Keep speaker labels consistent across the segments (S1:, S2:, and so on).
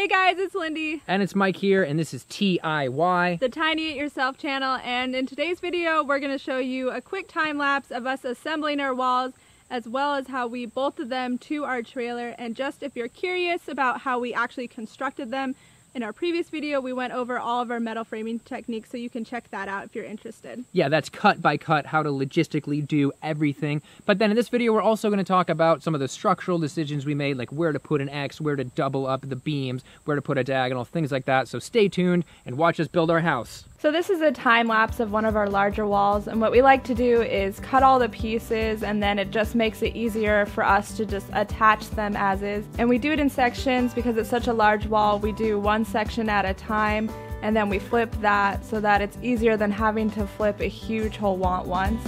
S1: Hey guys, it's Lindy.
S2: And it's Mike here, and this is TIY,
S1: the Tiny It Yourself channel, and in today's video we're going to show you a quick time lapse of us assembling our walls as well as how we bolted them to our trailer. And just if you're curious about how we actually constructed them, in our previous video we went over all of our metal framing techniques, so you can check that out if you're interested.
S2: Yeah, that's cut by cut, how to logistically do everything. But then in this video we're also going to talk about some of the structural decisions we made, like where to put an X, where to double up the beams, where to put a diagonal, things like that. So stay tuned and watch us build our house.
S1: So this is a time lapse of one of our larger walls, and what we like to do is cut all the pieces, and then it just makes it easier for us to just attach them as is. And we do it in sections because it's such a large wall. We do one section at a time, and then we flip that so that it's easier than having to flip a huge whole wall at once.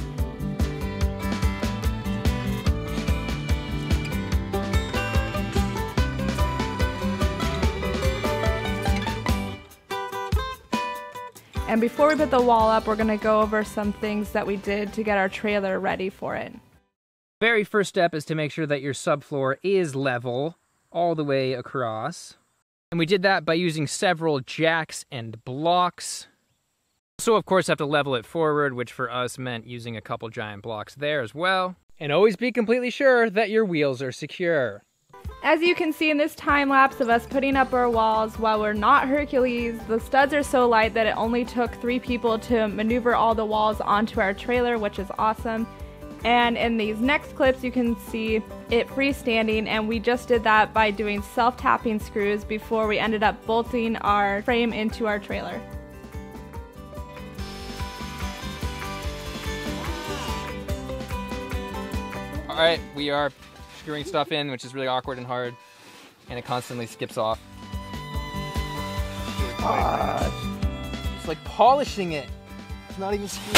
S1: And before we put the wall up, we're going to go over some things that we did to get our trailer ready for it.
S2: Very first step is to make sure that your subfloor is level all the way across. And we did that by using several jacks and blocks. So of course have to level it forward, which for us meant using a couple giant blocks there as well. And always be completely sure that your wheels are secure.
S1: As you can see in this time lapse of us putting up our walls, while we're not Hercules, the studs are so light that it only took 3 people to maneuver all the walls onto our trailer, which is awesome. And in these next clips you can see it freestanding, and we just did that by doing self-tapping screws before we ended up bolting our frame into our trailer.
S2: Alright, we are screwing stuff in, which is really awkward and hard, and it constantly skips off. It's like polishing it. It's not even screwed.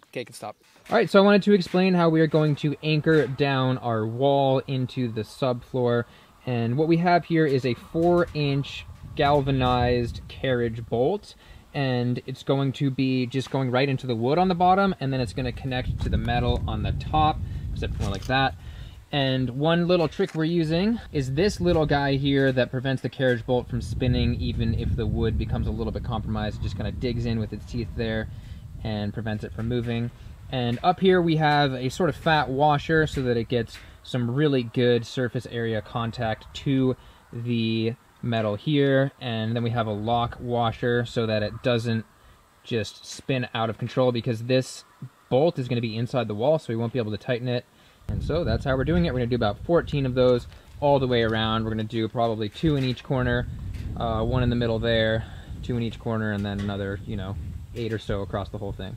S2: Okay, you can stop. Alright, so I wanted to explain how we are going to anchor down our wall into the subfloor. And what we have here is a 4-inch galvanized carriage bolt. And it's going to be just going right into the wood on the bottom, and then it's going to connect to the metal on the top, except more like that. And one little trick we're using is this little guy here that prevents the carriage bolt from spinning even if the wood becomes a little bit compromised. It just kind of digs in with its teeth there and prevents it from moving. And up here we have a sort of fat washer so that it gets some really good surface area contact to the metal here. And then we have a lock washer so that it doesn't just spin out of control, because this bolt is going to be inside the wall, so we won't be able to tighten it. And so that's how we're doing it. We're going to do about 14 of those all the way around. We're going to do probably 2 in each corner, 1 in the middle there, 2 in each corner, and then another, 8 or so across the whole thing.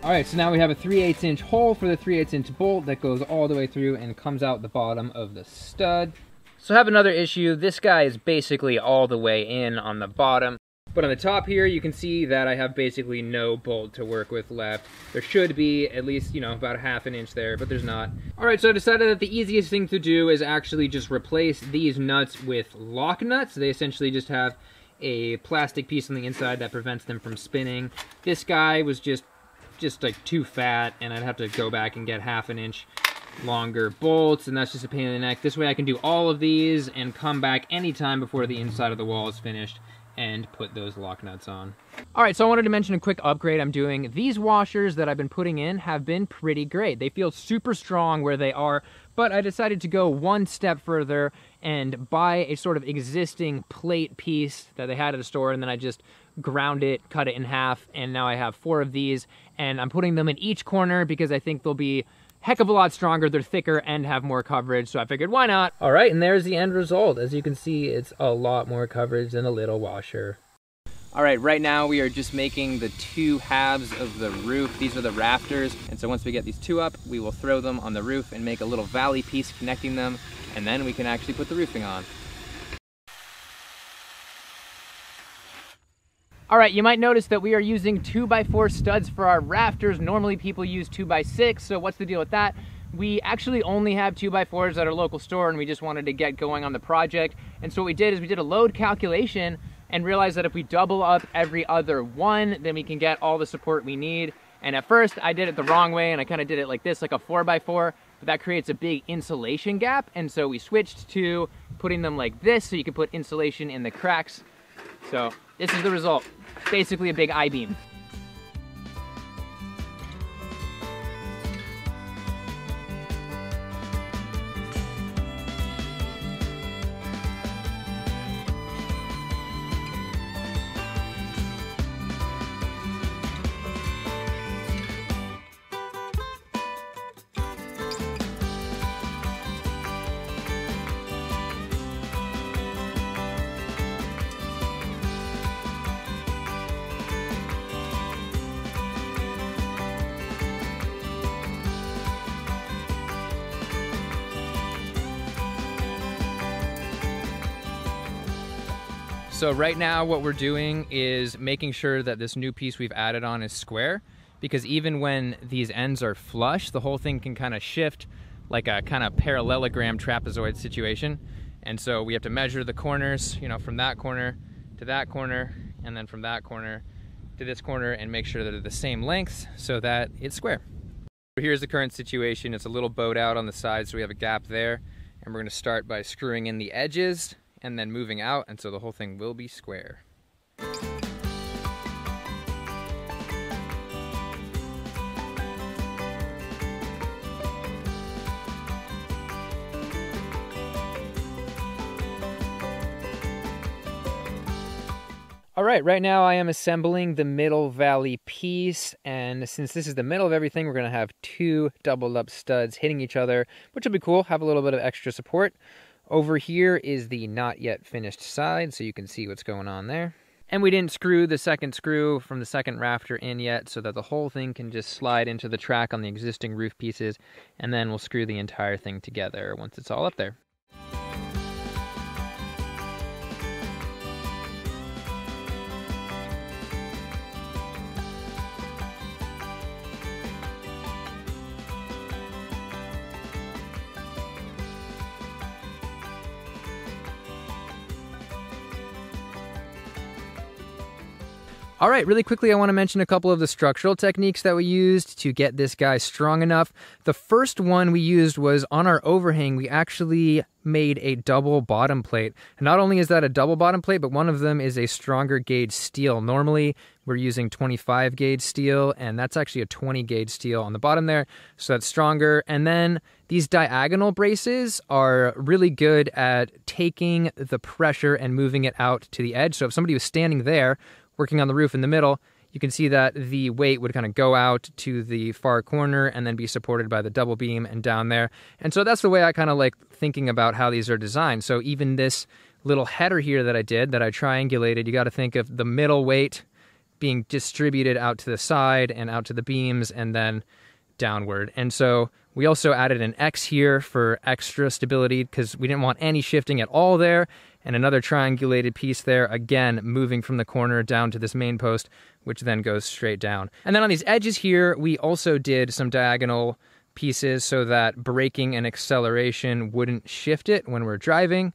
S2: Alright, so now we have a 3/8 inch hole for the 3/8 inch bolt that goes all the way through and comes out the bottom of the stud. So I have another issue. This guy is basically all the way in on the bottom. But on the top here, you can see that I have basically no bolt to work with left. There should be at least, about a 1/2 inch there, but there's not. Alright, so I decided that the easiest thing to do is actually just replace these nuts with lock nuts. They essentially just have a plastic piece on the inside that prevents them from spinning. This guy was just like too fat, and I'd have to go back and get 1/2 inch longer bolts, and that's just a pain in the neck. This way I can do all of these and come back anytime before the inside of the wall is finished and put those lock nuts on. Alright, so I wanted to mention a quick upgrade I'm doing. These washers that I've been putting in have been pretty great. They feel super strong where they are, but I decided to go one step further and buy a sort of existing plate piece that they had at a store, and then I just ground it, cut it in half, and now I have 4 of these, and I'm putting them in each corner because I think they'll be heck of a lot stronger, they're thicker, and have more coverage, so I figured why not? Alright, and there's the end result. As you can see, it's a lot more coverage than a little washer. Alright, right now we are just making the 2 halves of the roof. These are the rafters, and so once we get these 2 up, we will throw them on the roof and make a little valley piece connecting them, and then we can actually put the roofing on. Alright, you might notice that we are using 2x4 studs for our rafters. Normally people use 2x6, so what's the deal with that? We actually only have 2x4s at our local store, and we just wanted to get going on the project. And so what we did is we did a load calculation and realized that if we double up every other one, then we can get all the support we need. And at first I did it the wrong way, and I kind of did it like this, like a 4x4, but that creates a big insulation gap. And so we switched to putting them like this so you can put insulation in the cracks. So this is the result. Basically a big I-beam. So right now what we're doing is making sure that this new piece we've added on is square, because even when these ends are flush, the whole thing can kind of shift like a kind of parallelogram trapezoid situation. And so we have to measure the corners, you know, from that corner to that corner, and then from that corner to this corner, and make sure that they're the same length so that it's square. Here's the current situation. It's a little bowed out on the side, so we have a gap there, and we're going to start by screwing in the edges and then moving out, and so the whole thing will be square. All right now I am assembling the middle valley piece, and since this is the middle of everything, we're gonna have two doubled up studs hitting each other, which will be cool, have a little bit of extra support. Over here is the not yet finished side, so you can see what's going on there. And we didn't screw the second screw from the second rafter in yet, so that the whole thing can just slide into the track on the existing roof pieces, and then we'll screw the entire thing together once it's all up there. All right, really quickly, I want to mention a couple of the structural techniques that we used to get this guy strong enough. The first one we used was on our overhang. We actually made a double bottom plate. And not only is that a double bottom plate, but one of them is a stronger gauge steel. Normally, we're using 25 gauge steel, and that's actually a 20 gauge steel on the bottom there, so that's stronger. And then these diagonal braces are really good at taking the pressure and moving it out to the edge. So if somebody was standing there, working on the roof in the middle, you can see that the weight would kind of go out to the far corner and then be supported by the double beam and down there. And so that's the way I kind of like thinking about how these are designed. So even this little header here that I did, that I triangulated, you got to think of the middle weight being distributed out to the side and out to the beams and then downward. And so we also added an X here for extra stability because we didn't want any shifting at all there. And another triangulated piece there, again, moving from the corner down to this main post, which then goes straight down. And then on these edges here, we also did some diagonal pieces so that braking and acceleration wouldn't shift it when we're driving.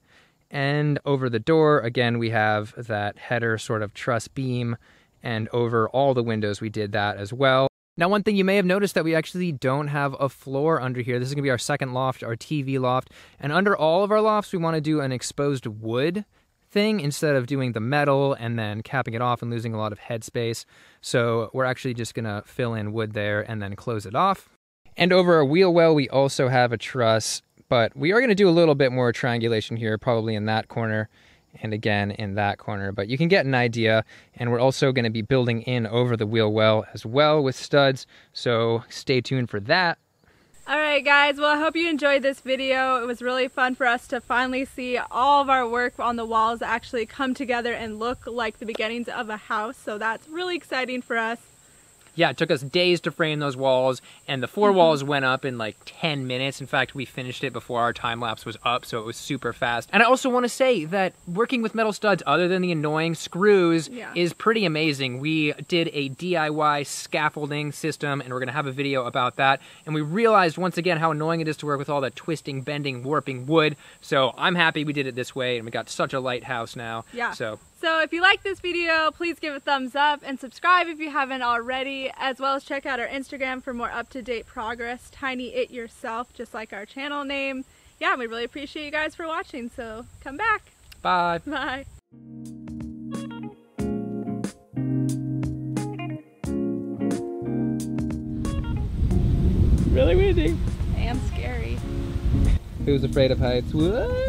S2: And over the door, again, we have that header sort of truss beam, and over all the windows we did that as well. Now, one thing you may have noticed that we actually don't have a floor under here. This is going to be our second loft, our TV loft. And under all of our lofts, we want to do an exposed wood thing instead of doing the metal and then capping it off and losing a lot of headspace. So we're actually just going to fill in wood there and then close it off. And over our wheel well, we also have a truss, but we are going to do a little bit more triangulation here, probably in that corner. And again in that corner, but you can get an idea. And we're also going to be building in over the wheel well as well with studs, so stay tuned for that.
S1: Alright guys, well I hope you enjoyed this video. It was really fun for us to finally see all of our work on the walls actually come together and look like the beginnings of a house, so that's really exciting for us.
S2: Yeah, it took us days to frame those walls, and the four walls went up in like 10 minutes. In fact, we finished it before our time lapse was up, so it was super fast. And I also want to say that working with metal studs, other than the annoying screws, is pretty amazing. We did a DIY scaffolding system, and we're going to have a video about that. And we realized once again how annoying it is to work with all that twisting, bending, warping wood. So I'm happy we did it this way, and we got such a light house now.
S1: Yeah.
S2: So
S1: So if you like this video, please give a thumbs up and subscribe if you haven't already, as well as check out our Instagram for more up-to-date progress. Tiny It Yourself, just like our channel name. Yeah, we really appreciate you guys for watching, so come back.
S2: Bye.
S1: Bye.
S2: Really windy.
S1: And scary.
S2: Who's afraid of heights? Whoa.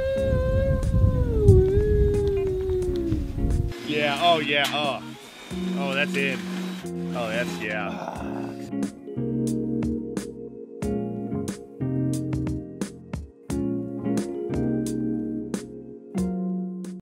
S3: Yeah, oh yeah, oh. Oh, that's in. Oh, that's, yeah.